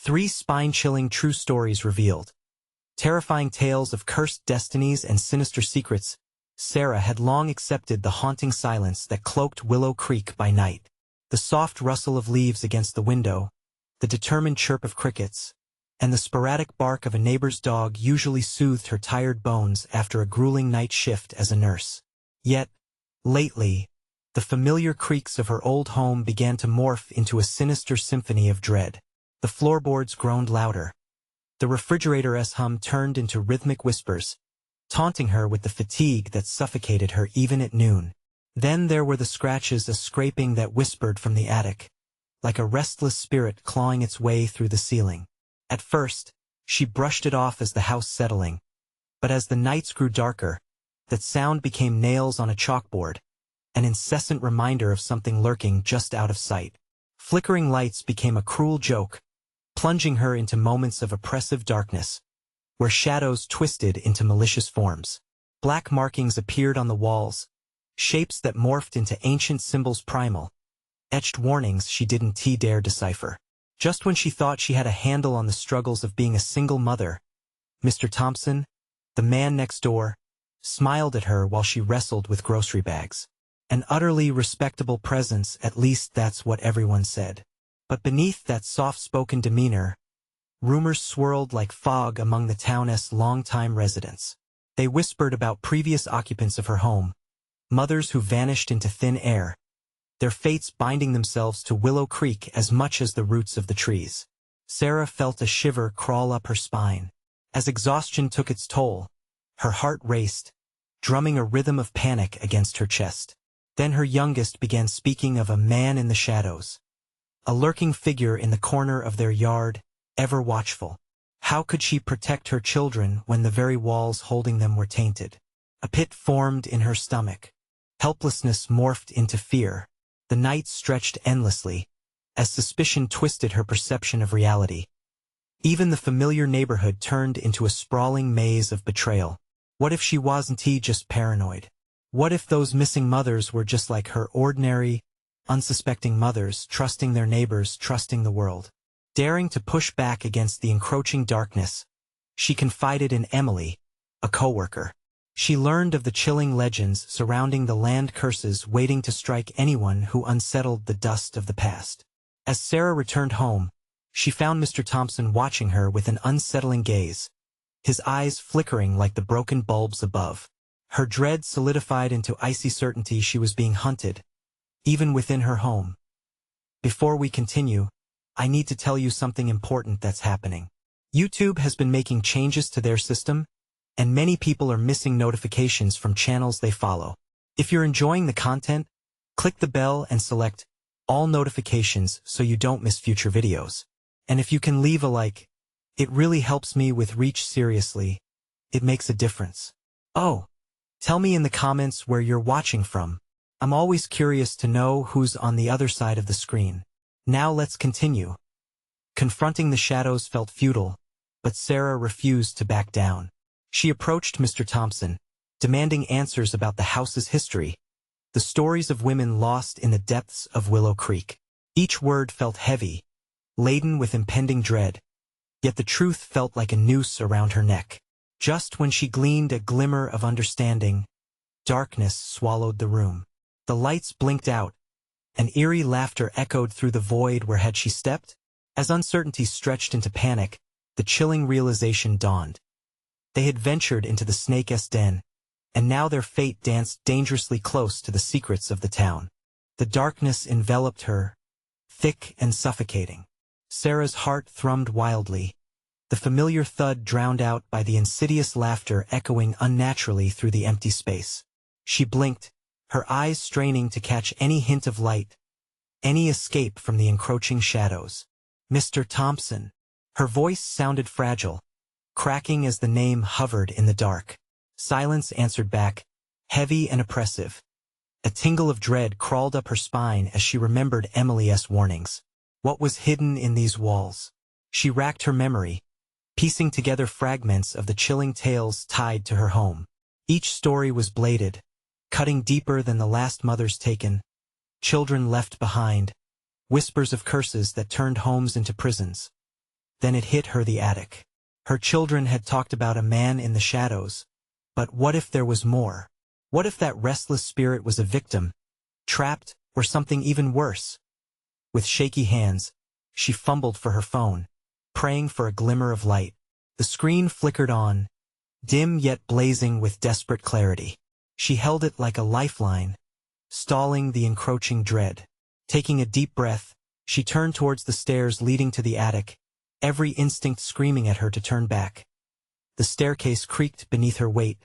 3 spine-chilling true stories revealed. Terrifying tales of cursed destinies and sinister secrets. Sarah had long accepted the haunting silence that cloaked Willow Creek by night. The soft rustle of leaves against the window, the determined chirp of crickets, and the sporadic bark of a neighbor's dog usually soothed her tired bones after a grueling night shift as a nurse. Yet, lately, the familiar creaks of her old home began to morph into a sinister symphony of dread. The floorboards groaned louder. The refrigerator's hum turned into rhythmic whispers, taunting her with the fatigue that suffocated her even at noon. Then there were the scratches, a scraping that whispered from the attic, like a restless spirit clawing its way through the ceiling. At first, she brushed it off as the house settling, but as the nights grew darker, that sound became nails on a chalkboard, an incessant reminder of something lurking just out of sight. Flickering lights became a cruel joke, plunging her into moments of oppressive darkness, where shadows twisted into malicious forms. Black markings appeared on the walls, shapes that morphed into ancient symbols, primal, etched warnings she didn't dare decipher. Just when she thought she had a handle on the struggles of being a single mother, Mr. Thompson, the man next door, smiled at her while she wrestled with grocery bags. An utterly respectable presence, at least that's what everyone said. But beneath that soft-spoken demeanor, rumors swirled like fog among the town's longtime residents. They whispered about previous occupants of her home, mothers who vanished into thin air, their fates binding themselves to Willow Creek as much as the roots of the trees. Sarah felt a shiver crawl up her spine. As exhaustion took its toll, her heart raced, drumming a rhythm of panic against her chest. Then her youngest began speaking of a man in the shadows, a lurking figure in the corner of their yard, ever watchful. How could she protect her children when the very walls holding them were tainted? A pit formed in her stomach. Helplessness morphed into fear. The night stretched endlessly, as suspicion twisted her perception of reality. Even the familiar neighborhood turned into a sprawling maze of betrayal. What if she wasn't just paranoid? What if those missing mothers were just like her, ordinary, unsuspecting mothers, trusting their neighbors, trusting the world? Daring to push back against the encroaching darkness, she confided in Emily, a coworker. She learned of the chilling legends surrounding the land curses waiting to strike anyone who unsettled the dust of the past. As Sarah returned home, she found Mr. Thompson watching her with an unsettling gaze, his eyes flickering like the broken bulbs above. Her dread solidified into icy certainty she was being hunted, even within her home. Before we continue, I need to tell you something important that's happening. YouTube has been making changes to their system, and many people are missing notifications from channels they follow. If you're enjoying the content, click the bell and select all notifications so you don't miss future videos. And if you can leave a like, it really helps me with reach. Seriously, it makes a difference. Oh, tell me in the comments where you're watching from. I'm always curious to know who's on the other side of the screen. Now let's continue. Confronting the shadows felt futile, but Sarah refused to back down. She approached Mr. Thompson, demanding answers about the house's history, the stories of women lost in the depths of Willow Creek. Each word felt heavy, laden with impending dread, yet the truth felt like a noose around her neck. Just when she gleaned a glimmer of understanding, darkness swallowed the room. The lights blinked out, and eerie laughter echoed through the void. Where had she stepped? As uncertainty stretched into panic, the chilling realization dawned. They had ventured into the snake's den, and now their fate danced dangerously close to the secrets of the town. The darkness enveloped her, thick and suffocating. Sarah's heart thrummed wildly, the familiar thud drowned out by the insidious laughter echoing unnaturally through the empty space. She blinked, her eyes straining to catch any hint of light, any escape from the encroaching shadows. Mr. Thompson. Her voice sounded fragile, cracking as the name hovered in the dark. Silence answered back, heavy and oppressive. A tingle of dread crawled up her spine as she remembered Emily's warnings. What was hidden in these walls? She racked her memory, piecing together fragments of the chilling tales tied to her home. Each story was bladed, cutting deeper than the last mothers taken, children left behind, whispers of curses that turned homes into prisons. Then it hit her: the attic. Her children had talked about a man in the shadows. But what if there was more? What if that restless spirit was a victim, trapped, or something even worse? With shaky hands, she fumbled for her phone, praying for a glimmer of light. The screen flickered on, dim yet blazing with desperate clarity. She held it like a lifeline, stalling the encroaching dread. Taking a deep breath, she turned towards the stairs leading to the attic, every instinct screaming at her to turn back. The staircase creaked beneath her weight,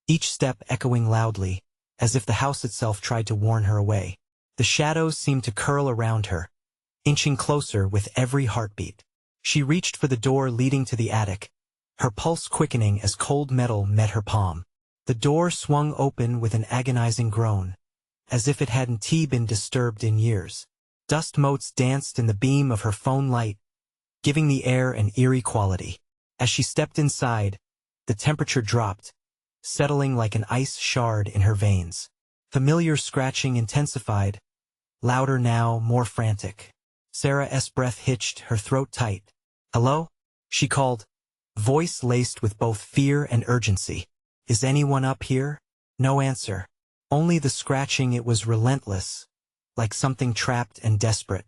each step echoing loudly, as if the house itself tried to warn her away. The shadows seemed to curl around her, inching closer with every heartbeat. She reached for the door leading to the attic, her pulse quickening as cold metal met her palm. The door swung open with an agonizing groan, as if it hadn't been disturbed in years. Dust motes danced in the beam of her phone light, giving the air an eerie quality. As she stepped inside, the temperature dropped, settling like an ice shard in her veins. Familiar scratching intensified, louder now, more frantic. Sarah's breath hitched, her throat tight. "Hello?" she called, voice laced with both fear and urgency. "Is anyone up here?" No answer. Only the scratching. It was relentless, like something trapped and desperate.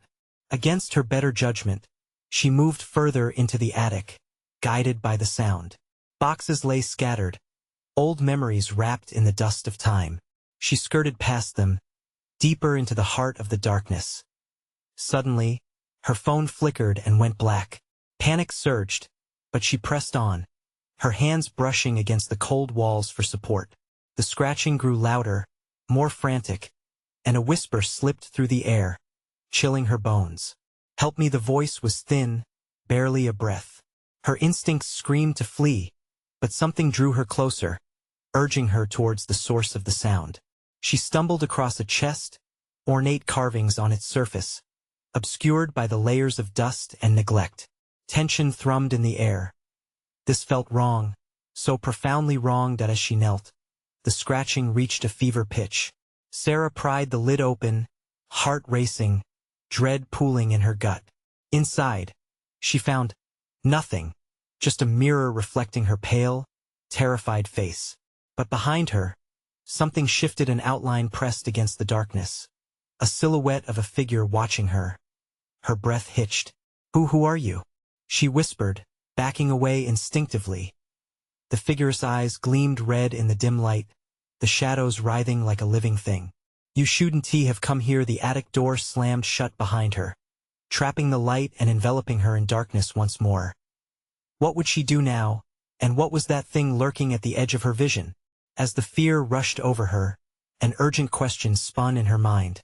Against her better judgment, she moved further into the attic, guided by the sound. Boxes lay scattered, old memories wrapped in the dust of time. She skirted past them, deeper into the heart of the darkness. Suddenly, her phone flickered and went black. Panic surged, but she pressed on, her hands brushing against the cold walls for support. The scratching grew louder, more frantic, and a whisper slipped through the air, chilling her bones. "Help me." The voice was thin, barely a breath. Her instincts screamed to flee, but something drew her closer, urging her towards the source of the sound. She stumbled across a chest, ornate carvings on its surface, obscured by the layers of dust and neglect. Tension thrummed in the air. This felt wrong, so profoundly wrong that as she knelt, the scratching reached a fever pitch. Sarah pried the lid open, heart racing, dread pooling in her gut. Inside, she found nothing, just a mirror reflecting her pale, terrified face. But behind her, something shifted, an outline pressed against the darkness. A silhouette of a figure watching her. Her breath hitched. Who are you?" she whispered, backing away instinctively. The figure's eyes gleamed red in the dim light, the shadows writhing like a living thing. "You shouldn't have come here." The attic door slammed shut behind her, trapping the light and enveloping her in darkness once more. What would she do now, and what was that thing lurking at the edge of her vision? As the fear rushed over her, an urgent question spun in her mind.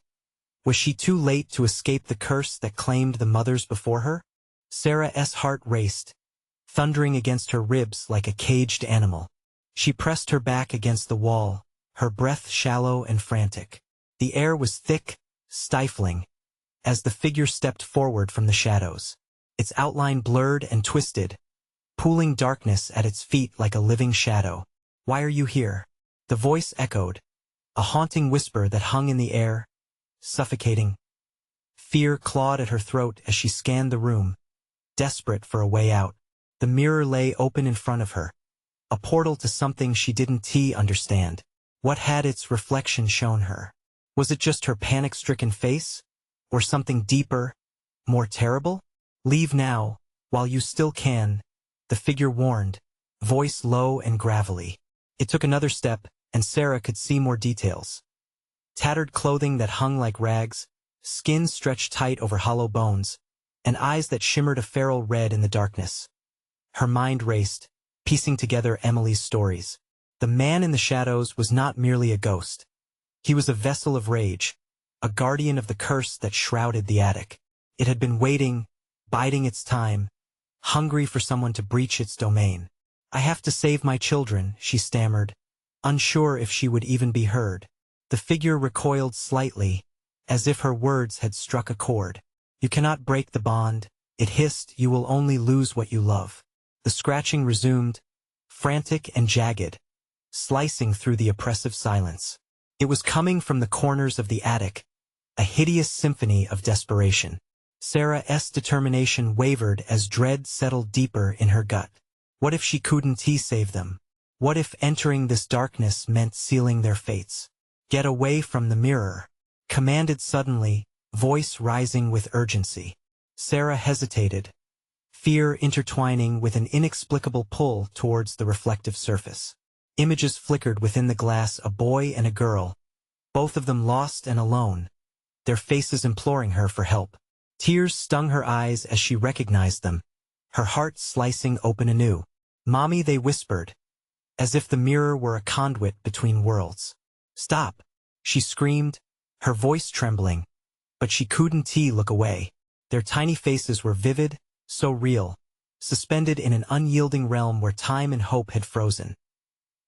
Was she too late to escape the curse that claimed the mothers before her? Sarah's heart raced, thundering against her ribs like a caged animal. She pressed her back against the wall, her breath shallow and frantic. The air was thick, stifling, as the figure stepped forward from the shadows. Its outline blurred and twisted, pooling darkness at its feet like a living shadow. "Why are you here?" The voice echoed, a haunting whisper that hung in the air, suffocating. Fear clawed at her throat as she scanned the room, desperate for a way out. The mirror lay open in front of her, a portal to something she didn't understand. What had its reflection shown her? Was it just her panic-stricken face, or something deeper, more terrible? "Leave now, while you still can," the figure warned, voice low and gravelly. It took another step, and Sarah could see more details. Tattered clothing that hung like rags, skin stretched tight over hollow bones, and eyes that shimmered a feral red in the darkness. Her mind raced, piecing together Emily's stories. The man in the shadows was not merely a ghost. He was a vessel of rage, a guardian of the curse that shrouded the attic. It had been waiting, biding its time, hungry for someone to breach its domain. "I have to save my children," she stammered, unsure if she would even be heard. The figure recoiled slightly, as if her words had struck a chord. "You cannot break the bond," it hissed. "You will only lose what you love." The scratching resumed, frantic and jagged, slicing through the oppressive silence. It was coming from the corners of the attic, a hideous symphony of desperation. Sarah's determination wavered as dread settled deeper in her gut. What if she couldn't save them? What if entering this darkness meant sealing their fates? Get away from the mirror, commanded suddenly, voice rising with urgency. Sarah hesitated, fear intertwining with an inexplicable pull towards the reflective surface. Images flickered within the glass, a boy and a girl, both of them lost and alone, their faces imploring her for help. Tears stung her eyes as she recognized them, her heart slicing open anew. "Mommy," they whispered, as if the mirror were a conduit between worlds. "Stop," she screamed, her voice trembling, but she couldn't look away. Their tiny faces were vivid, so real, suspended in an unyielding realm where time and hope had frozen.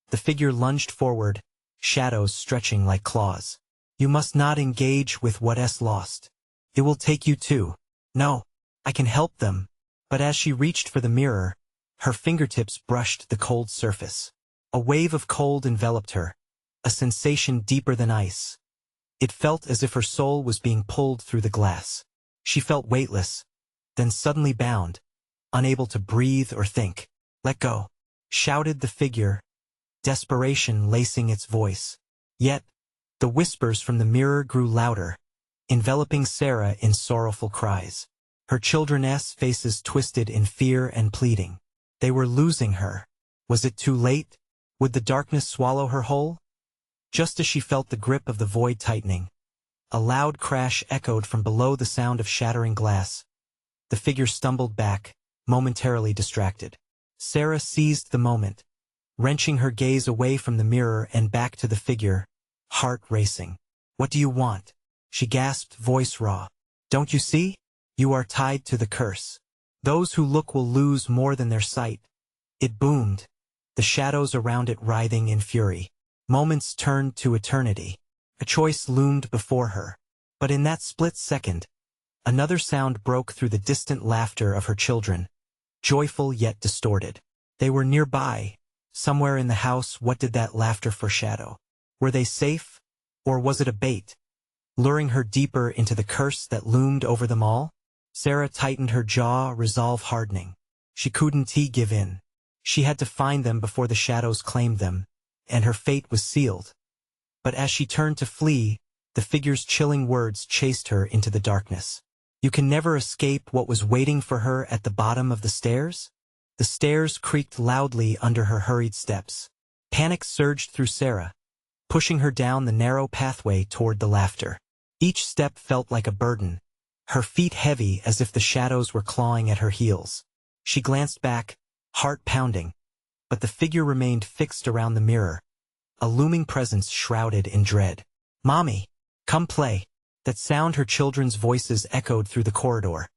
The figure lunged forward, shadows stretching like claws. "You must not engage with what's lost. It will take you too." "No, I can help them." But as she reached for the mirror, her fingertips brushed the cold surface. A wave of cold enveloped her, a sensation deeper than ice. It felt as if her soul was being pulled through the glass. She felt weightless, then suddenly bound, unable to breathe or think. "Let go," shouted the figure, desperation lacing its voice. Yet, the whispers from the mirror grew louder, enveloping Sarah in sorrowful cries. Her children's faces twisted in fear and pleading. They were losing her. Was it too late? Would the darkness swallow her whole? Just as she felt the grip of the void tightening, a loud crash echoed from below, the sound of shattering glass. The figure stumbled back, momentarily distracted. Sarah seized the moment, wrenching her gaze away from the mirror and back to the figure, heart racing. "What do you want?" she gasped, voice raw. "Don't you see? You are tied to the curse. Those who look will lose more than their sight." It boomed, the shadows around it writhing in fury. Moments turned to eternity. A choice loomed before her. But in that split second, another sound broke through the distant laughter of her children, joyful yet distorted. They were nearby, somewhere in the house. What did that laughter foreshadow? Were they safe? Or was it a bait, luring her deeper into the curse that loomed over them all? Sarah tightened her jaw, resolve hardening. She couldn't give in. She had to find them before the shadows claimed them, and her fate was sealed. But as she turned to flee, the figure's chilling words chased her into the darkness. You can never escape what was waiting for her at the bottom of the stairs? The stairs creaked loudly under her hurried steps. Panic surged through Sarah, pushing her down the narrow pathway toward the laughter. Each step felt like a burden, her feet heavy as if the shadows were clawing at her heels. She glanced back, heart pounding, but the figure remained fixed around the mirror, a looming presence shrouded in dread. "Mommy, come play." That sound, her children's voices, echoed through the corridor,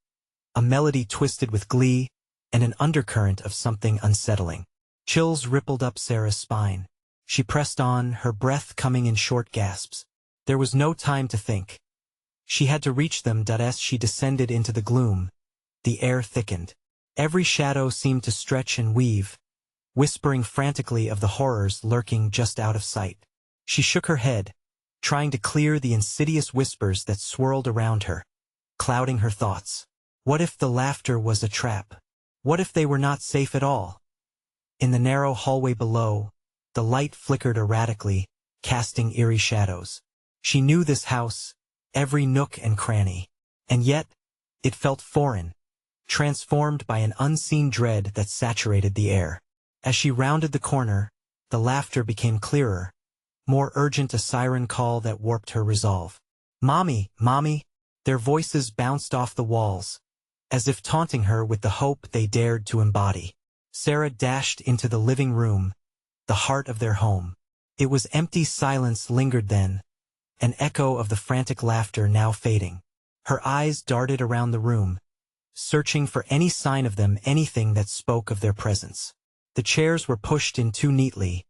a melody twisted with glee and an undercurrent of something unsettling. Chills rippled up Sarah's spine. She pressed on, her breath coming in short gasps. There was no time to think. She had to reach them. As she descended into the gloom, the air thickened. Every shadow seemed to stretch and weave, whispering frantically of the horrors lurking just out of sight. She shook her head, trying to clear the insidious whispers that swirled around her, clouding her thoughts. What if the laughter was a trap? What if they were not safe at all? In the narrow hallway below, the light flickered erratically, casting eerie shadows. She knew this house, every nook and cranny, and yet, it felt foreign, transformed by an unseen dread that saturated the air. As she rounded the corner, the laughter became clearer, more urgent, a siren call that warped her resolve. "Mommy, Mommy!" Their voices bounced off the walls, as if taunting her with the hope they dared to embody. Sarah dashed into the living room, the heart of their home. It was empty. Silence lingered then, an echo of the frantic laughter now fading. Her eyes darted around the room, searching for any sign of them, anything that spoke of their presence. The chairs were pushed in too neatly.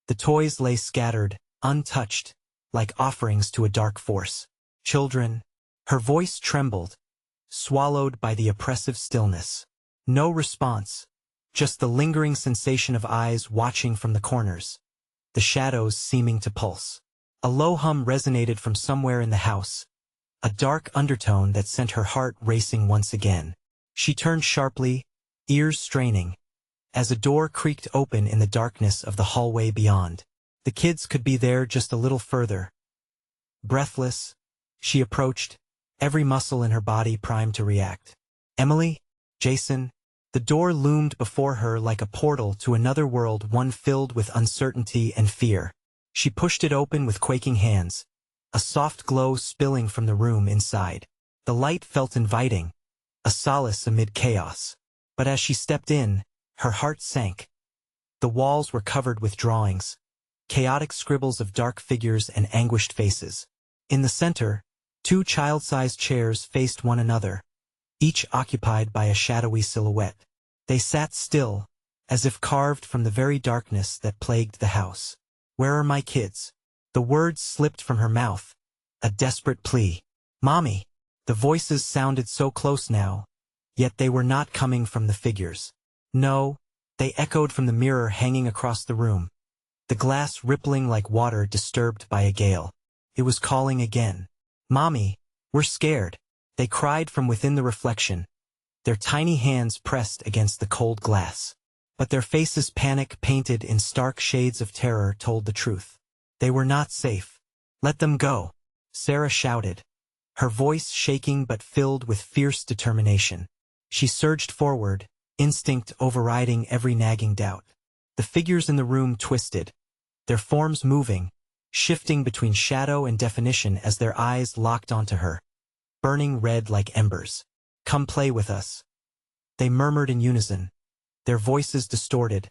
The toys lay scattered, untouched, like offerings to a dark force. "Children," her voice trembled, swallowed by the oppressive stillness. No response, just the lingering sensation of eyes watching from the corners, the shadows seeming to pulse. A low hum resonated from somewhere in the house, a dark undertone that sent her heart racing once again. She turned sharply, ears straining, as a door creaked open in the darkness of the hallway beyond. The kids could be there just a little further. Breathless, she approached, every muscle in her body primed to react. Emily? Jason? The door loomed before her like a portal to another world, one filled with uncertainty and fear. She pushed it open with quaking hands, a soft glow spilling from the room inside. The light felt inviting, a solace amid chaos. But as she stepped in, her heart sank. The walls were covered with drawings, chaotic scribbles of dark figures and anguished faces. In the center, two child-sized chairs faced one another, each occupied by a shadowy silhouette. They sat still, as if carved from the very darkness that plagued the house. "Where are my kids?" The words slipped from her mouth, a desperate plea. "Mommy!" The voices sounded so close now, yet they were not coming from the figures. No, they echoed from the mirror hanging across the room, the glass rippling like water disturbed by a gale. It was calling again. "Mommy, we're scared," they cried from within the reflection, their tiny hands pressed against the cold glass. But their faces, panic painted in stark shades of terror, told the truth. They were not safe. "Let them go," Sarah shouted, her voice shaking but filled with fierce determination. She surged forward, instinct overriding every nagging doubt. The figures in the room twisted, their forms moving, shifting between shadow and definition as their eyes locked onto her, burning red like embers. "Come play with us," they murmured in unison, their voices distorted,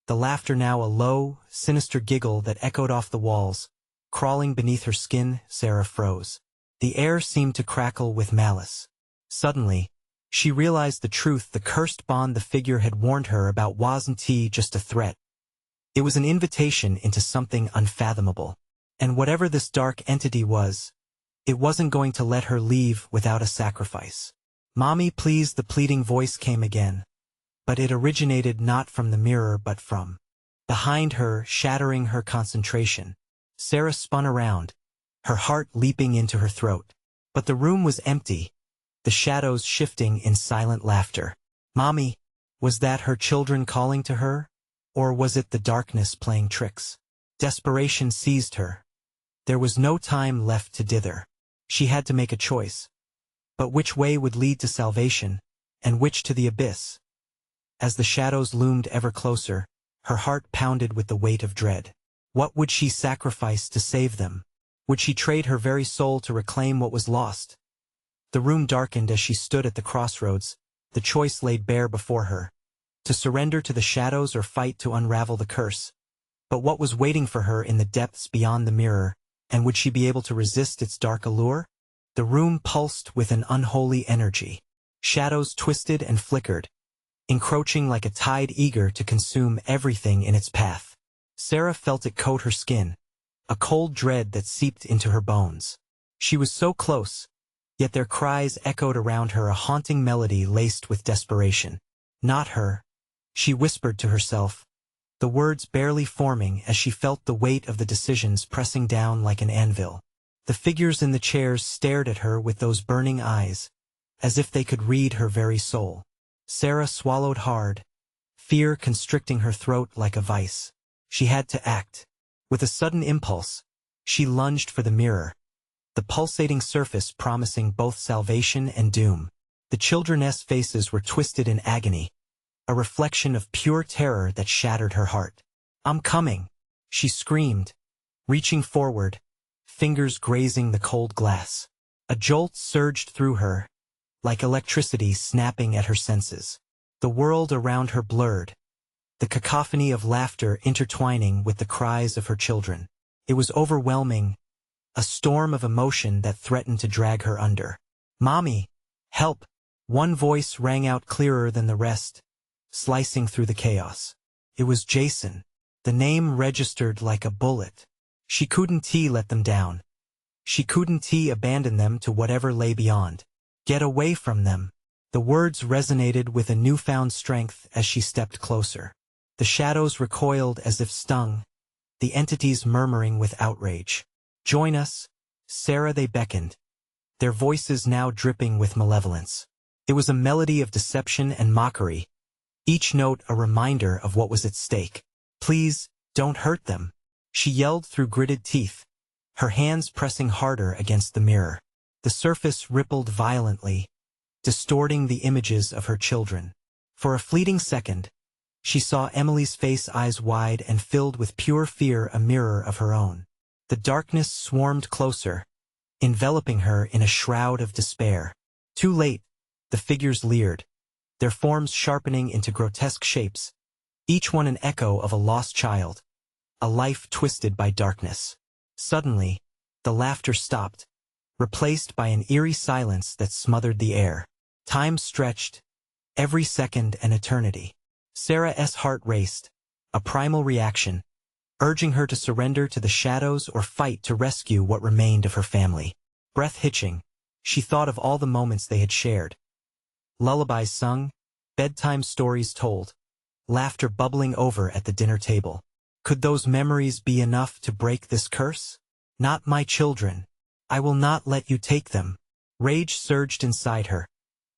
the laughter now a low, sinister giggle that echoed off the walls. Crawling beneath her skin, Sarah froze. The air seemed to crackle with malice. Suddenly, she realized the truth. The cursed bond the figure had warned her about wasn't just a threat. It was an invitation into something unfathomable. And whatever this dark entity was, it wasn't going to let her leave without a sacrifice. "Mommy, please," the pleading voice came again. But it originated not from the mirror but from behind her, shattering her concentration. Sarah spun around, her heart leaping into her throat. But the room was empty, the shadows shifting in silent laughter. "Mommy," was that her children calling to her? Or was it the darkness playing tricks? Desperation seized her. There was no time left to dither. She had to make a choice. But which way would lead to salvation, and which to the abyss? As the shadows loomed ever closer, her heart pounded with the weight of dread. What would she sacrifice to save them? Would she trade her very soul to reclaim what was lost? The room darkened as she stood at the crossroads, the choice laid bare before her. To surrender to the shadows or fight to unravel the curse. But what was waiting for her in the depths beyond the mirror, and would she be able to resist its dark allure? The room pulsed with an unholy energy. Shadows twisted and flickered, encroaching like a tide eager to consume everything in its path. Sarah felt it coat her skin, a cold dread that seeped into her bones. She was so close, yet their cries echoed around her, a haunting melody laced with desperation. "Not her," she whispered to herself, the words barely forming as she felt the weight of the decisions pressing down like an anvil. The figures in the chairs stared at her with those burning eyes, as if they could read her very soul. Sarah swallowed hard, fear constricting her throat like a vice. She had to act. With a sudden impulse, she lunged for the mirror, the pulsating surface promising both salvation and doom. The children's faces were twisted in agony, a reflection of pure terror that shattered her heart. "I'm coming," she screamed, reaching forward, fingers grazing the cold glass. A jolt surged through her, like electricity snapping at her senses. The world around her blurred, the cacophony of laughter intertwining with the cries of her children. It was overwhelming, a storm of emotion that threatened to drag her under. "Mommy, help!" One voice rang out clearer than the rest, slicing through the chaos. It was Jason, the name registered like a bullet. She couldn't let them down. She couldn't abandon them to whatever lay beyond. "Get away from them." The words resonated with a newfound strength as she stepped closer. The shadows recoiled as if stung, the entities murmuring with outrage. "Join us, Sarah," they beckoned, their voices now dripping with malevolence. It was a melody of deception and mockery, each note a reminder of what was at stake. "Please, don't hurt them," she yelled through gritted teeth, her hands pressing harder against the mirror. The surface rippled violently, distorting the images of her children. For a fleeting second, she saw Emily's face, eyes wide and filled with pure fear, a mirror of her own. The darkness swarmed closer, enveloping her in a shroud of despair. Too late, the figures leered, their forms sharpening into grotesque shapes, each one an echo of a lost child, a life twisted by darkness. Suddenly, the laughter stopped, replaced by an eerie silence that smothered the air. Time stretched, every second an eternity. Sarah's heart raced, a primal reaction, urging her to surrender to the shadows or fight to rescue what remained of her family. Breath hitching, she thought of all the moments they had shared. Lullabies sung, bedtime stories told, laughter bubbling over at the dinner table. Could those memories be enough to break this curse? "Not my children. I will not let you take them." Rage surged inside her,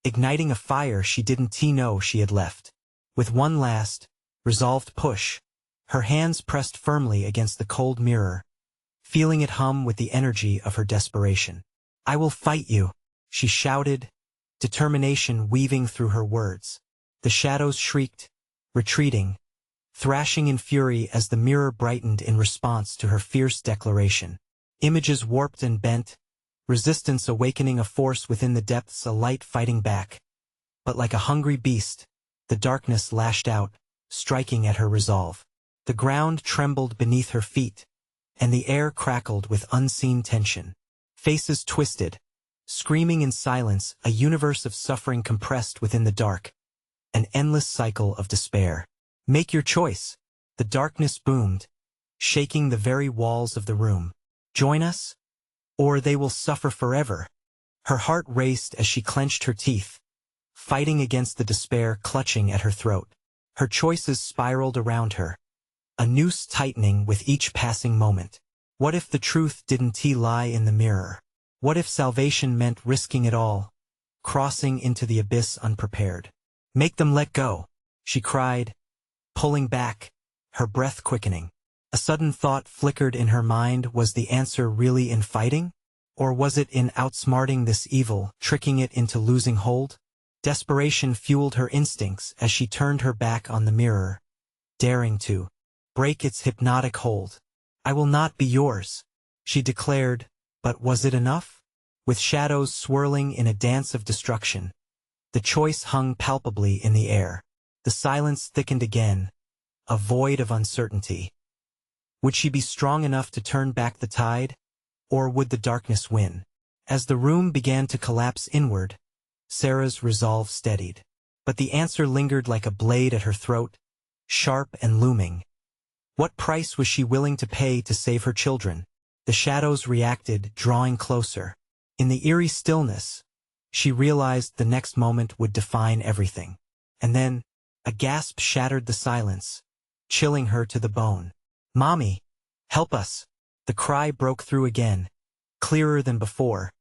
igniting a fire she didn't know she had left. With one last, resolved push, her hands pressed firmly against the cold mirror, feeling it hum with the energy of her desperation. "I will fight you," she shouted, determination weaving through her words. The shadows shrieked, retreating, thrashing in fury as the mirror brightened in response to her fierce declaration. Images warped and bent, resistance awakening, a force within the depths, a light fighting back. But like a hungry beast, the darkness lashed out, striking at her resolve. The ground trembled beneath her feet, and the air crackled with unseen tension. Faces twisted, screaming in silence, a universe of suffering compressed within the dark, an endless cycle of despair. "Make your choice," the darkness boomed, shaking the very walls of the room. "Join us, or they will suffer forever." Her heart raced as she clenched her teeth, fighting against the despair clutching at her throat. Her choices spiraled around her, a noose tightening with each passing moment. What if the truth didn't lie in the mirror? What if salvation meant risking it all, crossing into the abyss unprepared? "Make them let go," she cried, pulling back, her breath quickening. A sudden thought flickered in her mind. Was the answer really in fighting? Or was it in outsmarting this evil, tricking it into losing hold? Desperation fueled her instincts as she turned her back on the mirror, daring to break its hypnotic hold. "I will not be yours," she declared, but was it enough? With shadows swirling in a dance of destruction, the choice hung palpably in the air. The silence thickened again, a void of uncertainty. Would she be strong enough to turn back the tide, or would the darkness win? As the room began to collapse inward, Sarah's resolve steadied. But the answer lingered like a blade at her throat, sharp and looming. What price was she willing to pay to save her children? The shadows reacted, drawing closer. In the eerie stillness, she realized the next moment would define everything. And then, a gasp shattered the silence, chilling her to the bone. "Mommy, help us!" The cry broke through again, clearer than before,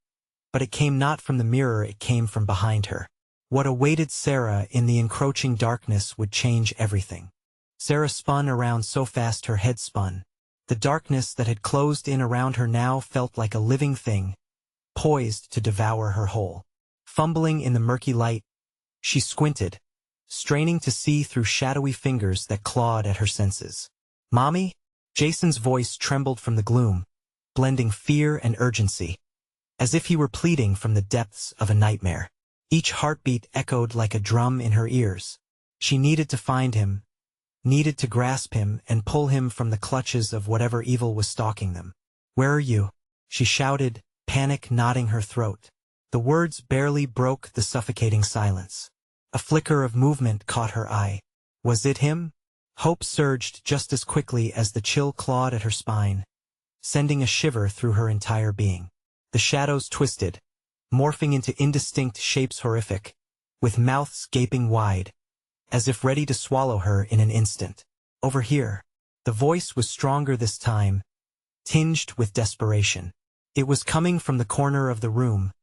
but it came not from the mirror, it came from behind her. What awaited Sarah in the encroaching darkness would change everything. Sarah spun around so fast her head spun. The darkness that had closed in around her now felt like a living thing, poised to devour her whole. Fumbling in the murky light, she squinted, straining to see through shadowy fingers that clawed at her senses. "Mommy?" Jason's voice trembled from the gloom, blending fear and urgency, as if he were pleading from the depths of a nightmare. Each heartbeat echoed like a drum in her ears. She needed to find him, needed to grasp him and pull him from the clutches of whatever evil was stalking them. "Where are you?" she shouted, panic knotting her throat. The words barely broke the suffocating silence. A flicker of movement caught her eye. Was it him? Hope surged just as quickly as the chill clawed at her spine, sending a shiver through her entire being. The shadows twisted, morphing into indistinct shapes horrific, with mouths gaping wide, as if ready to swallow her in an instant. "Over here." The voice was stronger this time, tinged with desperation. It was coming from the corner of the room,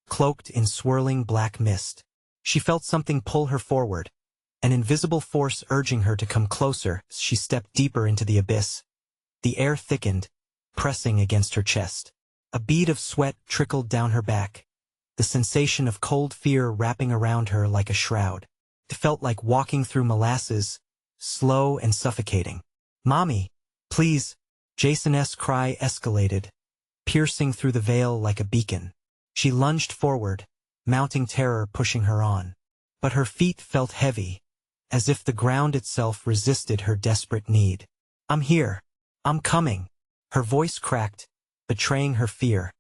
cloaked in swirling black mist. She felt something pull her forward, an invisible force urging her to come closer as she stepped deeper into the abyss. The air thickened, pressing against her chest. A bead of sweat trickled down her back, the sensation of cold fear wrapping around her like a shroud. It felt like walking through molasses, slow and suffocating. "Mommy, please!" Jason's cry escalated, piercing through the veil like a beacon. She lunged forward, mounting terror pushing her on. But her feet felt heavy, as if the ground itself resisted her desperate need. "I'm here. I'm coming." Her voice cracked, betraying her fear.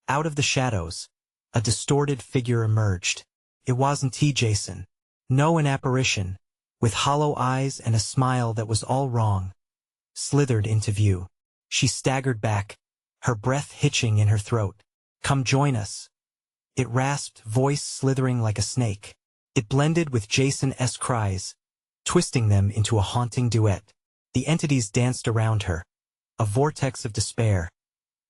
Out of the shadows, a distorted figure emerged. It wasn't Jason. No, an apparition, with hollow eyes and a smile that was all wrong, slithered into view. She staggered back, her breath hitching in her throat. "Come join us." It rasped, voice slithering like a snake. It blended with Jason's cries, twisting them into a haunting duet. The entities danced around her, a vortex of despair,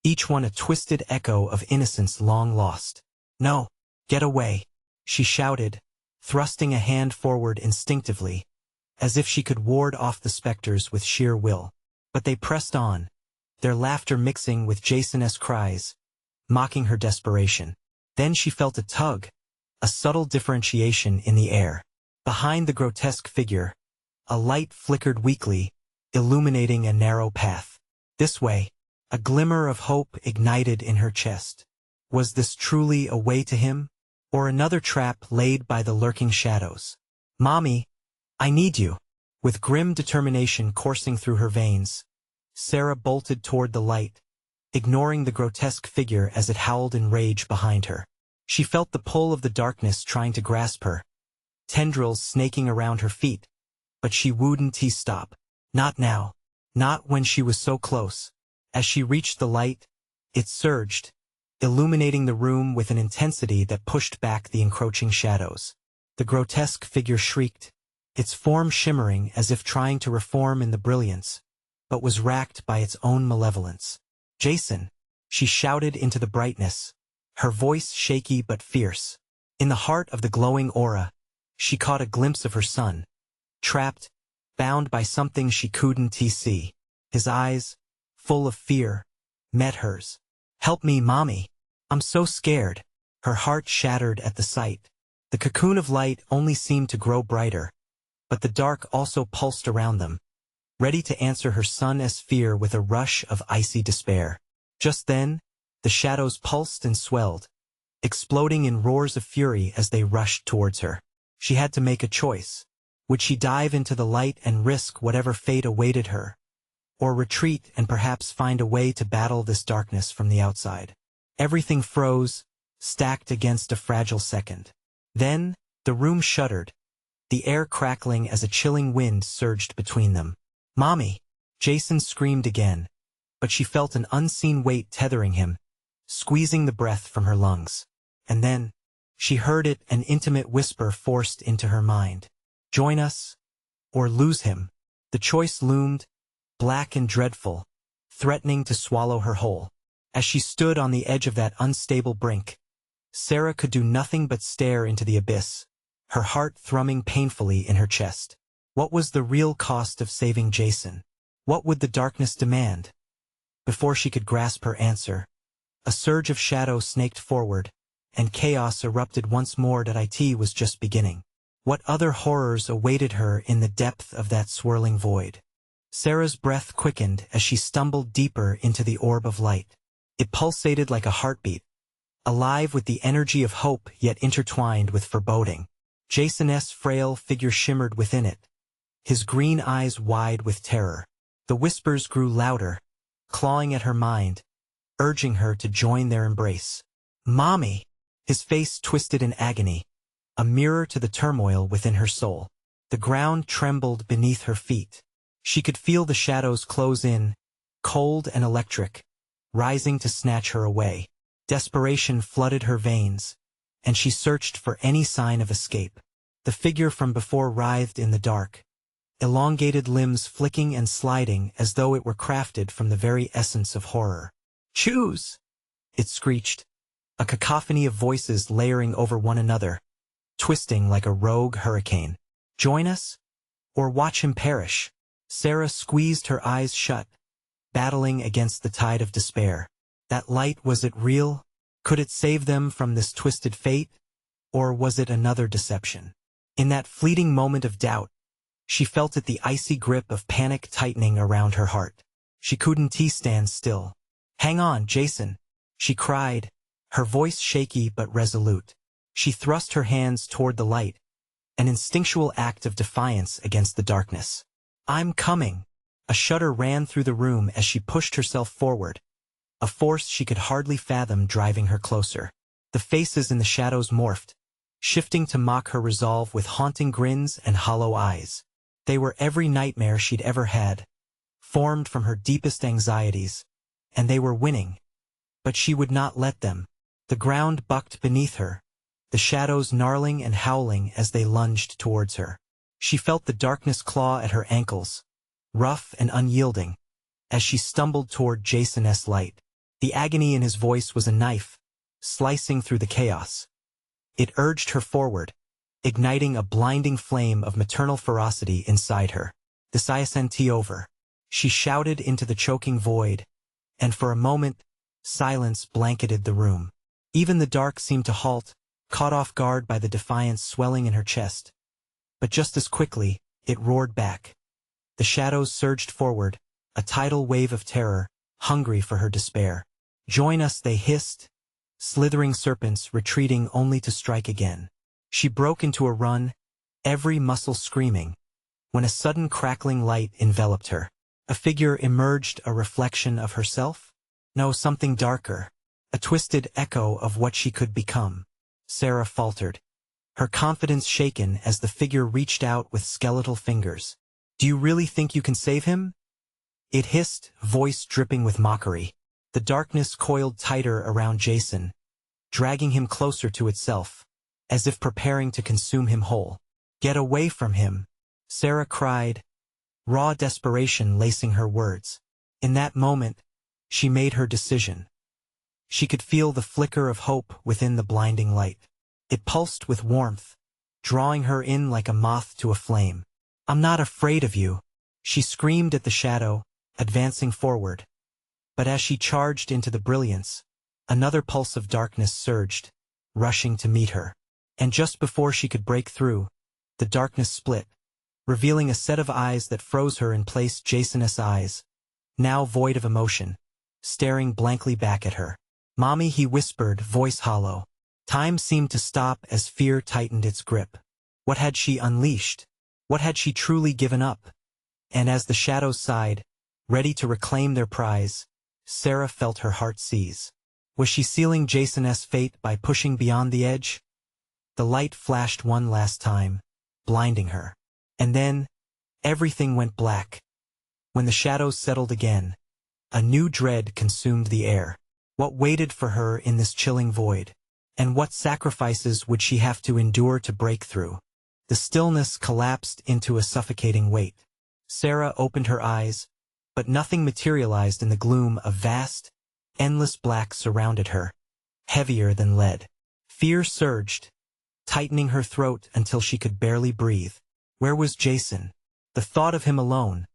each one a twisted echo of innocence long lost. "No, get away," she shouted, thrusting a hand forward instinctively, as if she could ward off the specters with sheer will. But they pressed on, their laughter mixing with Jason's cries, mocking her desperation. Then she felt a tug, a subtle differentiation in the air. Behind the grotesque figure, a light flickered weakly, illuminating a narrow path. This way. A glimmer of hope ignited in her chest. Was this truly a way to him, or another trap laid by the lurking shadows? "Mommy, I need you." With grim determination coursing through her veins, Sarah bolted toward the light, ignoring the grotesque figure as it howled in rage behind her. She felt the pull of the darkness trying to grasp her, tendrils snaking around her feet, but she wouldn't stop. Not now. Not when she was so close. As she reached the light, it surged, illuminating the room with an intensity that pushed back the encroaching shadows. The grotesque figure shrieked, its form shimmering as if trying to reform in the brilliance, but was racked by its own malevolence. "Jason!" she shouted into the brightness, her voice shaky but fierce. In the heart of the glowing aura, she caught a glimpse of her son, trapped, bound by something she couldn't see. His eyes, full of fear, met hers. "Help me, Mommy. I'm so scared." Her heart shattered at the sight. The cocoon of light only seemed to grow brighter, but the dark also pulsed around them, ready to answer her son's fear with a rush of icy despair. Just then, the shadows pulsed and swelled, exploding in roars of fury as they rushed towards her. She had to make a choice. Would she dive into the light and risk whatever fate awaited her, or retreat and perhaps find a way to battle this darkness from the outside? Everything froze, stacked against a fragile second. Then, the room shuddered, the air crackling as a chilling wind surged between them. "Mommy!" Jason screamed again, but she felt an unseen weight tethering him, squeezing the breath from her lungs. And then, she heard it, an intimate whisper forced into her mind. "Join us, or lose him." The choice loomed, black and dreadful, threatening to swallow her whole. As she stood on the edge of that unstable brink, Sarah could do nothing but stare into the abyss, her heart thrumming painfully in her chest. What was the real cost of saving Jason? What would the darkness demand? Before she could grasp her answer, a surge of shadow snaked forward, and chaos erupted once more. That it was just beginning. What other horrors awaited her in the depth of that swirling void? Sarah's breath quickened as she stumbled deeper into the orb of light. It pulsated like a heartbeat, alive with the energy of hope yet intertwined with foreboding. Jason's frail figure shimmered within it, his green eyes wide with terror. The whispers grew louder, clawing at her mind, urging her to join their embrace. "Mommy!" His face twisted in agony, a mirror to the turmoil within her soul. The ground trembled beneath her feet. She could feel the shadows close in, cold and electric, rising to snatch her away. Desperation flooded her veins, and she searched for any sign of escape. The figure from before writhed in the dark, elongated limbs flicking and sliding as though it were crafted from the very essence of horror. "Choose!" it screeched, a cacophony of voices layering over one another, twisting like a rogue hurricane. Join us? Or watch him perish? Sarah squeezed her eyes shut, battling against the tide of despair. That light, was it real? Could it save them from this twisted fate? Or was it another deception? In that fleeting moment of doubt, she felt it, the icy grip of panic tightening around her heart. She couldn't stand still. "Hang on, Jason," she cried, her voice shaky but resolute. She thrust her hands toward the light, an instinctual act of defiance against the darkness. "I'm coming." A shudder ran through the room as she pushed herself forward, a force she could hardly fathom driving her closer. The faces in the shadows morphed, shifting to mock her resolve with haunting grins and hollow eyes. They were every nightmare she'd ever had, formed from her deepest anxieties, and they were winning. But she would not let them. The ground bucked beneath her, the shadows gnarling and howling as they lunged towards her. She felt the darkness claw at her ankles, rough and unyielding, as she stumbled toward Jason's light. The agony in his voice was a knife, slicing through the chaos. It urged her forward, igniting a blinding flame of maternal ferocity inside her. "This isn't over," she shouted into the choking void, and for a moment, silence blanketed the room. Even the dark seemed to halt, caught off guard by the defiance swelling in her chest. But just as quickly, it roared back. The shadows surged forward, a tidal wave of terror, hungry for her despair. "Join us," they hissed, slithering serpents retreating only to strike again. She broke into a run, every muscle screaming, when a sudden crackling light enveloped her. A figure emerged, a reflection of herself? No, something darker, a twisted echo of what she could become. Sarah faltered, her confidence shaken as the figure reached out with skeletal fingers. "Do you really think you can save him?" It hissed, voice dripping with mockery. The darkness coiled tighter around Jason, dragging him closer to itself, as if preparing to consume him whole. "Get away from him," Sarah cried, raw desperation lacing her words. In that moment, she made her decision. She could feel the flicker of hope within the blinding light. It pulsed with warmth, drawing her in like a moth to a flame. "I'm not afraid of you," she screamed at the shadow, advancing forward. But as she charged into the brilliance, another pulse of darkness surged, rushing to meet her. And just before she could break through, the darkness split, revealing a set of eyes that froze her in place. Jason's eyes, now void of emotion, staring blankly back at her. "Mommy," he whispered, voice hollow. Time seemed to stop as fear tightened its grip. What had she unleashed? What had she truly given up? And as the shadows sighed, ready to reclaim their prize, Sarah felt her heart seize. Was she sealing Jason's fate by pushing beyond the edge? The light flashed one last time, blinding her. And then, everything went black. When the shadows settled again, a new dread consumed the air. What waited for her in this chilling void? And what sacrifices would she have to endure to break through? The stillness collapsed into a suffocating weight. Sarah opened her eyes, but nothing materialized in the gloom. A vast, endless black surrounded her, heavier than lead. Fear surged, tightening her throat until she could barely breathe. Where was Jason? The thought of him alone,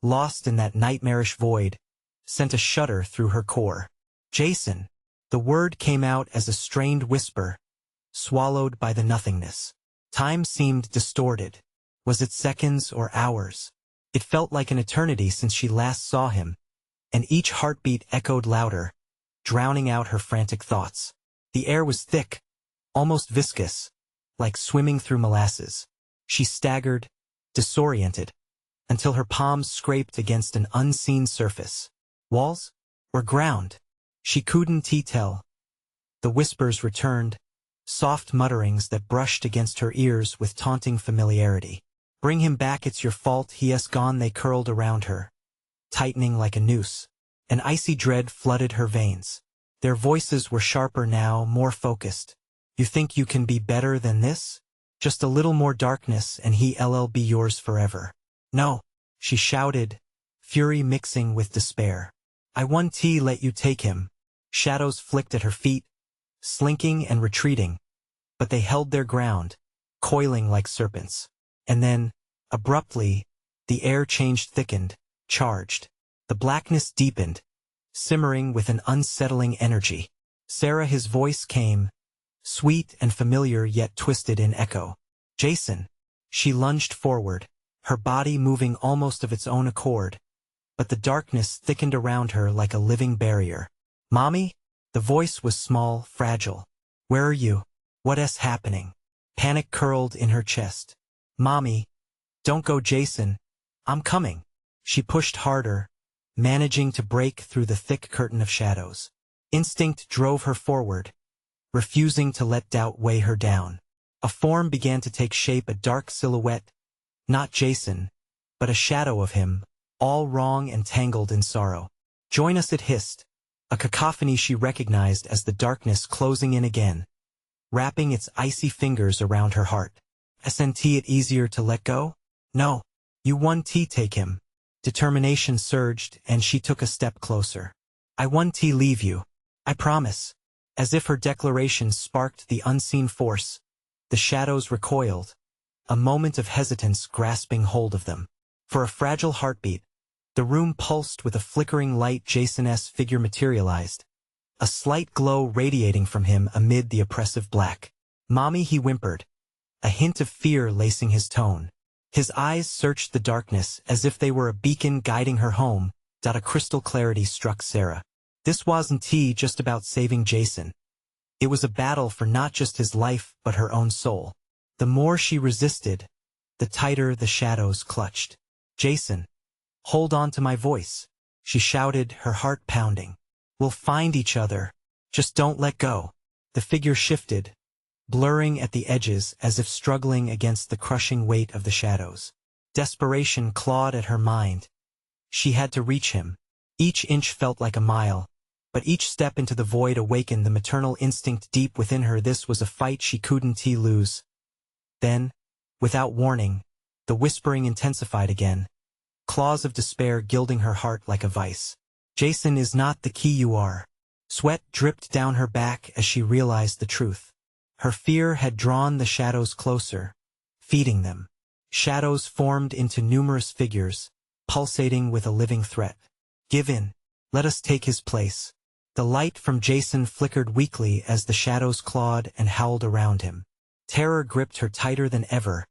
lost in that nightmarish void, sent a shudder through her core. "Jason!" The word came out as a strained whisper, swallowed by the nothingness. Time seemed distorted. Was it seconds or hours? It felt like an eternity since she last saw him, and each heartbeat echoed louder, drowning out her frantic thoughts. The air was thick, almost viscous, like swimming through molasses. She staggered, disoriented, until her palms scraped against an unseen surface. Walls? Or ground? She couldn't tell. The whispers returned, soft mutterings that brushed against her ears with taunting familiarity. "Bring him back, it's your fault, he has gone." They curled around her, tightening like a noose. An icy dread flooded her veins. Their voices were sharper now, more focused. "You think you can be better than this? Just a little more darkness and he'll be yours forever." "No," she shouted, fury mixing with despair. "I won't let you take him." Shadows flicked at her feet, slinking and retreating, but they held their ground, coiling like serpents. And then, abruptly, the air thickened, charged. The blackness deepened, simmering with an unsettling energy. Sarah, his voice came, sweet and familiar yet twisted in echo. Jason. She lunged forward, her body moving almost of its own accord, but the darkness thickened around her like a living barrier. Mommy? The voice was small, fragile. Where are you? What's happening? Panic curled in her chest. Mommy. Don't go, Jason. I'm coming. She pushed harder, managing to break through the thick curtain of shadows. Instinct drove her forward, refusing to let doubt weigh her down. A form began to take shape, a dark silhouette, not Jason, but a shadow of him, all wrong and tangled in sorrow. Join us, it hissed, a cacophony she recognized as the darkness closing in again, wrapping its icy fingers around her heart. Isn't it easier to let go? No. You want to take him. Determination surged, and she took a step closer. I want to leave you. I promise. As if her declaration sparked the unseen force, the shadows recoiled, a moment of hesitance grasping hold of them. For a fragile heartbeat, the room pulsed with a flickering light. Jason's figure materialized, a slight glow radiating from him amid the oppressive black. Mommy, he whimpered, a hint of fear lacing his tone. His eyes searched the darkness as if they were a beacon guiding her home. A crystal clarity struck Sarah. This wasn't just about saving Jason. It was a battle for not just his life but her own soul. The more she resisted, the tighter the shadows clutched. Jason, hold on to my voice, she shouted, her heart pounding. We'll find each other. Just don't let go. The figure shifted, blurring at the edges as if struggling against the crushing weight of the shadows. Desperation clawed at her mind. She had to reach him. Each inch felt like a mile, but each step into the void awakened the maternal instinct deep within her. This was a fight she couldn't lose. Then, without warning, the whispering intensified again, claws of despair gilding her heart like a vice. Jason is not the key, you are. Sweat dripped down her back as she realized the truth. Her fear had drawn the shadows closer, feeding them. Shadows formed into numerous figures, pulsating with a living threat. Give in. Let us take his place. The light from Jason flickered weakly as the shadows clawed and howled around him. Terror gripped her tighter than ever,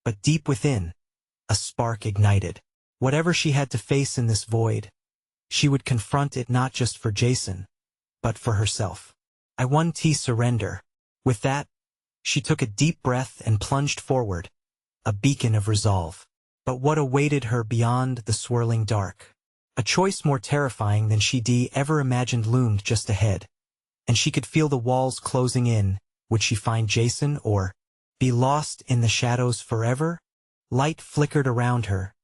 but deep within, a spark ignited. Whatever she had to face in this void, she would confront it, not just for Jason, but for herself. I want to surrender. With that, she took a deep breath and plunged forward, a beacon of resolve. But what awaited her beyond the swirling dark? A choice more terrifying than she'd ever imagined loomed just ahead, and she could feel the walls closing in. Would she find Jason or be lost in the shadows forever? Light flickered around her,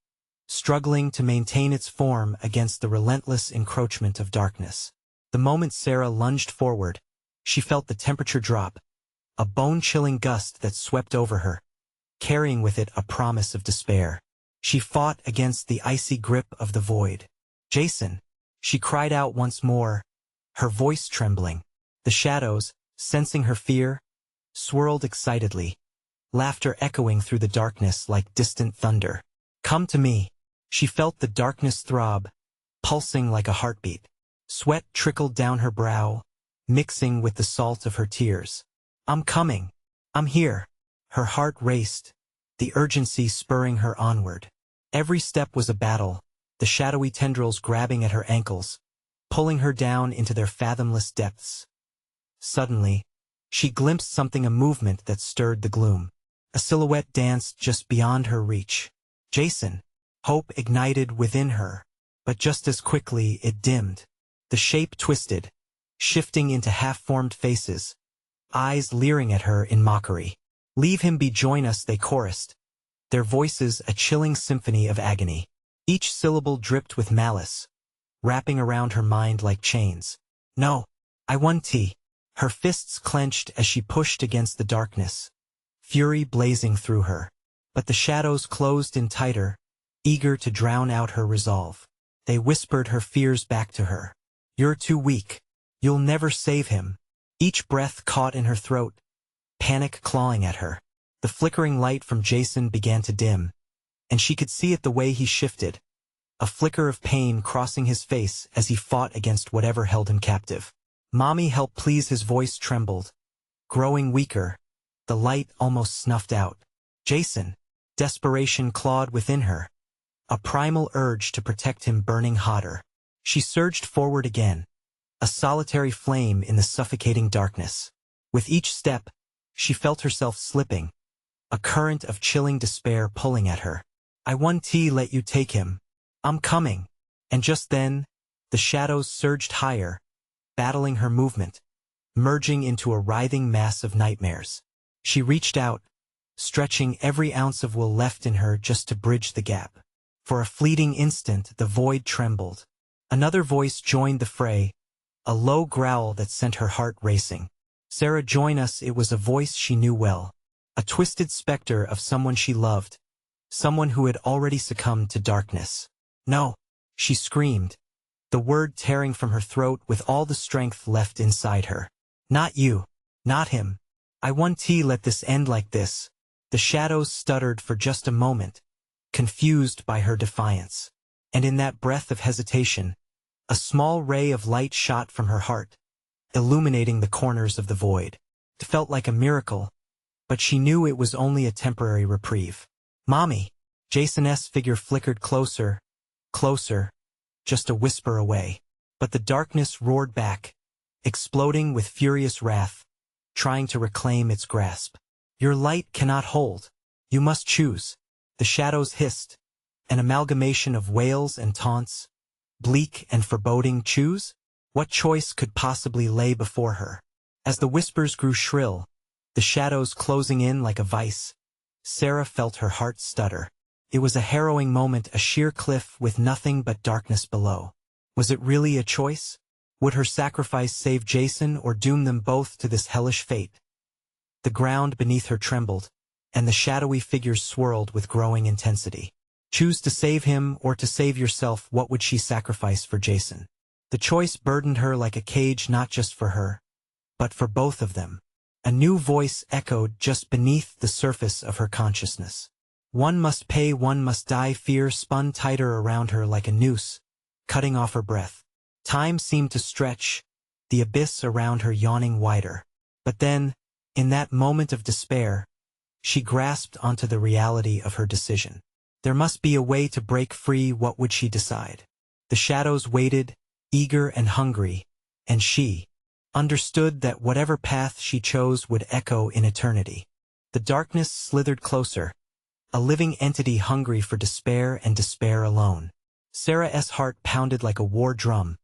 struggling to maintain its form against the relentless encroachment of darkness. The moment Sarah lunged forward, she felt the temperature drop, a bone-chilling gust that swept over her, carrying with it a promise of despair. She fought against the icy grip of the void. Jason, she cried out once more, her voice trembling. The shadows, sensing her fear, swirled excitedly, laughter echoing through the darkness like distant thunder. Come to me. She felt the darkness throb, pulsing like a heartbeat. Sweat trickled down her brow, mixing with the salt of her tears. I'm coming. I'm here. Her heart raced, the urgency spurring her onward. Every step was a battle, the shadowy tendrils grabbing at her ankles, pulling her down into their fathomless depths. Suddenly, she glimpsed something, a movement that stirred the gloom. A silhouette danced just beyond her reach. Jason. Hope ignited within her, but just as quickly it dimmed. The shape twisted, shifting into half-formed faces, eyes leering at her in mockery. Leave him be, join us, they chorused, their voices a chilling symphony of agony. Each syllable dripped with malice, wrapping around her mind like chains. No, I want tea. Her fists clenched as she pushed against the darkness, fury blazing through her. But the shadows closed in tighter, eager to drown out her resolve. They whispered her fears back to her. You're too weak. You'll never save him. each breath caught in her throat, panic clawing at her. The flickering light from Jason began to dim, and she could see it the way he shifted, a flicker of pain crossing his face as he fought against whatever held him captive. "Mommy, help please," his voice trembled, growing weaker, the light almost snuffed out. "Jason," desperation clawed within her, a primal urge to protect him burning hotter. She surged forward again, a solitary flame in the suffocating darkness. With each step, she felt herself slipping, a current of chilling despair pulling at her. "I want to let you take him. I'm coming." And just then, the shadows surged higher, battling her movement, merging into a writhing mass of nightmares. She reached out, stretching every ounce of will left in her just to bridge the gap. For a fleeting instant, the void trembled. Another voice joined the fray, a low growl that sent her heart racing. "Sarah, join us." It was a voice she knew well, a twisted specter of someone she loved, someone who had already succumbed to darkness. "No!" she screamed, the word tearing from her throat with all the strength left inside her. "Not you. Not him. I want to let this end like this." The shadows stuttered for just a moment, confused by her defiance. And in that breath of hesitation, a small ray of light shot from her heart, illuminating the corners of the void. It felt like a miracle, but she knew it was only a temporary reprieve. "Mommy!" Jason's figure flickered closer, closer, just a whisper away. But the darkness roared back, exploding with furious wrath, trying to reclaim its grasp. "Your light cannot hold. You must choose." The shadows hissed, an amalgamation of wails and taunts, bleak and foreboding. Choose? What choice could possibly lay before her? As the whispers grew shrill, the shadows closing in like a vice, Sarah felt her heart stutter. It was a harrowing moment, a sheer cliff with nothing but darkness below. Was it really a choice? Would her sacrifice save Jason or doom them both to this hellish fate? The ground beneath her trembled, and the shadowy figures swirled with growing intensity. Choose to save him or to save yourself. What would she sacrifice for Jason? The choice burdened her like a cage, not just for her, but for both of them. A new voice echoed just beneath the surface of her consciousness. One must pay, one must die. Fear spun tighter around her like a noose, cutting off her breath. Time seemed to stretch, the abyss around her yawning wider. But then, in that moment of despair, she grasped onto the reality of her decision. There must be a way to break free. What would she decide? The shadows waited, eager and hungry, and she understood that whatever path she chose would echo in eternity. The darkness slithered closer, a living entity hungry for despair and despair alone. Sarah's heart pounded like a war drum,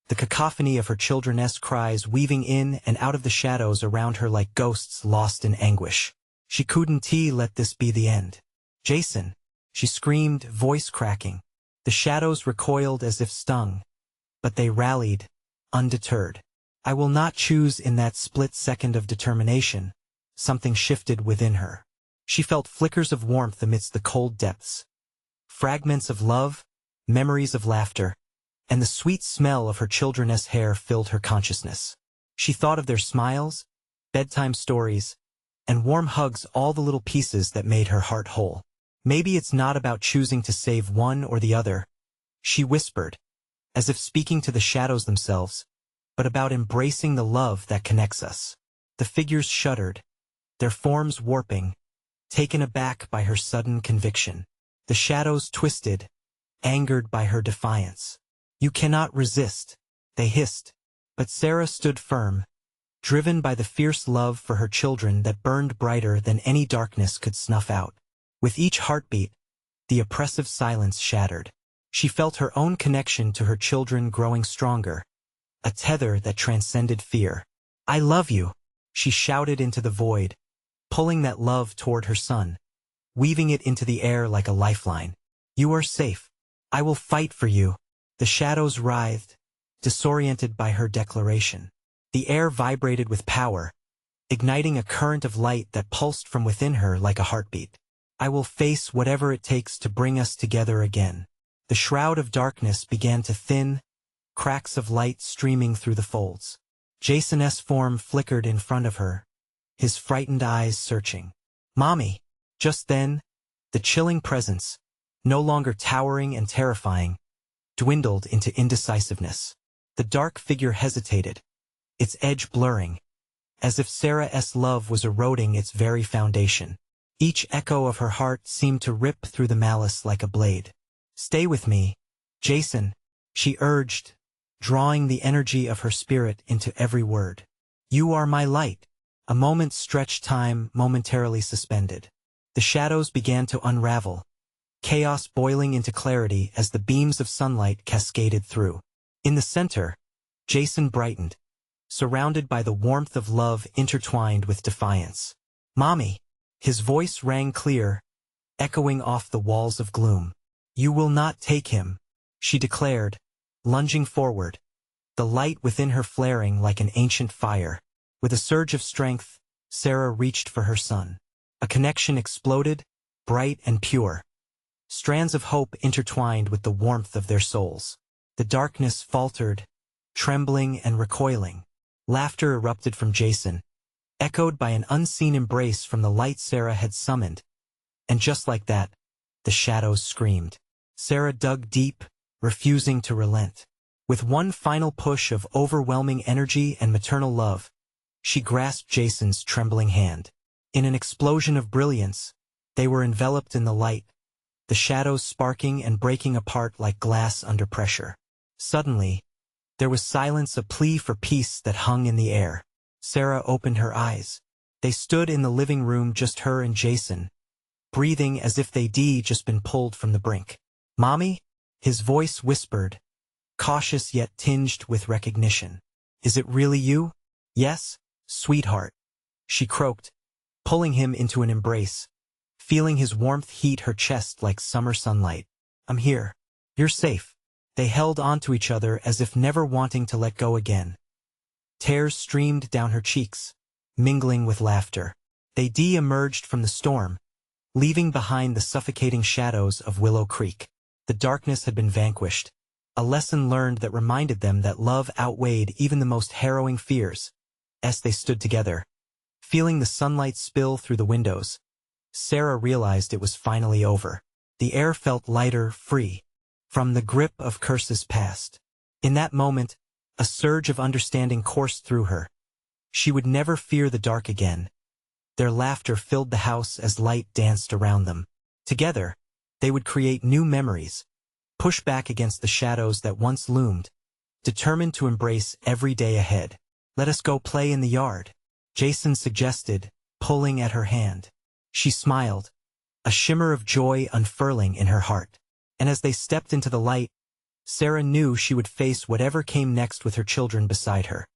the cacophony of her children's cries weaving in and out of the shadows around her like ghosts lost in anguish. She couldn't let this be the end. "Jason!" she screamed, voice cracking. The shadows recoiled as if stung, but they rallied, undeterred. "I will not choose." In that split second of determination, something shifted within her. She felt flickers of warmth amidst the cold depths, fragments of love, memories of laughter, and the sweet smell of her children's hair filled her consciousness. She thought of their smiles, bedtime stories, and warm hugs, all the little pieces that made her heart whole. "Maybe it's not about choosing to save one or the other," she whispered, as if speaking to the shadows themselves, "but about embracing the love that connects us." The figures shuddered, their forms warping, taken aback by her sudden conviction. The shadows twisted, angered by her defiance. "You cannot resist," they hissed. But Sarah stood firm, driven by the fierce love for her children that burned brighter than any darkness could snuff out. With each heartbeat, the oppressive silence shattered. She felt her own connection to her children growing stronger, a tether that transcended fear. "I love you," she shouted into the void, pulling that love toward her son, weaving it into the air like a lifeline. "You are safe. I will fight for you." The shadows writhed, disoriented by her declaration. The air vibrated with power, igniting a current of light that pulsed from within her like a heartbeat. "I will face whatever it takes to bring us together again." The shroud of darkness began to thin, cracks of light streaming through the folds. Jason's form flickered in front of her, his frightened eyes searching. "Mommy!" Just then, the chilling presence, no longer towering and terrifying, dwindled into indecisiveness. The dark figure hesitated, its edge blurring, as if Sarah's love was eroding its very foundation. Each echo of her heart seemed to rip through the malice like a blade. "Stay with me, Jason," she urged, drawing the energy of her spirit into every word. "You are my light." A moment stretched time momentarily suspended. The shadows began to unravel, chaos boiling into clarity as the beams of sunlight cascaded through. In the center, Jason brightened, surrounded by the warmth of love intertwined with defiance. "Mommy!" His voice rang clear, echoing off the walls of gloom. "You will not take him," she declared, lunging forward, the light within her flaring like an ancient fire. With a surge of strength, Sarah reached for her son. A connection exploded, bright and pure. Strands of hope intertwined with the warmth of their souls. The darkness faltered, trembling and recoiling. Laughter erupted from Jason, echoed by an unseen embrace from the light Sarah had summoned. And just like that, the shadows screamed. Sarah dug deep, refusing to relent. With one final push of overwhelming energy and maternal love, she grasped Jason's trembling hand. In an explosion of brilliance, they were enveloped in the light, the shadows sparking and breaking apart like glass under pressure. Suddenly, there was silence, a plea for peace that hung in the air. Sarah opened her eyes. They stood in the living room, just her and Jason, breathing as if they'd just been pulled from the brink. "Mommy?" His voice whispered, cautious yet tinged with recognition. "Is it really you?" "Yes, sweetheart," she croaked, pulling him into an embrace, feeling his warmth heat her chest like summer sunlight. "I'm here. You're safe." They held onto each other as if never wanting to let go again. Tears streamed down her cheeks, mingling with laughter. They emerged from the storm, leaving behind the suffocating shadows of Willow Creek. The darkness had been vanquished, a lesson learned that reminded them that love outweighed even the most harrowing fears. As they stood together, feeling the sunlight spill through the windows, Sarah realized it was finally over. The air felt lighter, free, from the grip of curses past. In that moment, a surge of understanding coursed through her. She would never fear the dark again. Their laughter filled the house as light danced around them. Together, they would create new memories, push back against the shadows that once loomed, determined to embrace every day ahead. "Let us go play in the yard," Jason suggested, pulling at her hand. She smiled, a shimmer of joy unfurling in her heart. And as they stepped into the light, Sarah knew she would face whatever came next with her children beside her.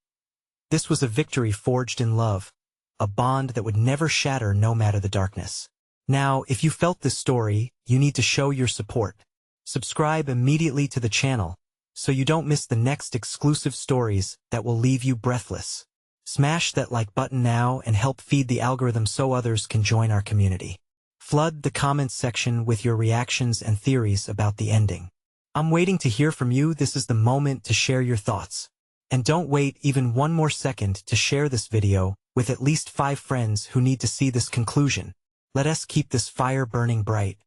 This was a victory forged in love, a bond that would never shatter no matter the darkness. Now, if you felt this story, you need to show your support. Subscribe immediately to the channel, so you don't miss the next exclusive stories that will leave you breathless. Smash that like button now and help feed the algorithm so others can join our community. Flood the comments section with your reactions and theories about the ending. I'm waiting to hear from you. This is the moment to share your thoughts. And don't wait even one more second to share this video with at least 5 friends who need to see this conclusion. Let us keep this fire burning bright.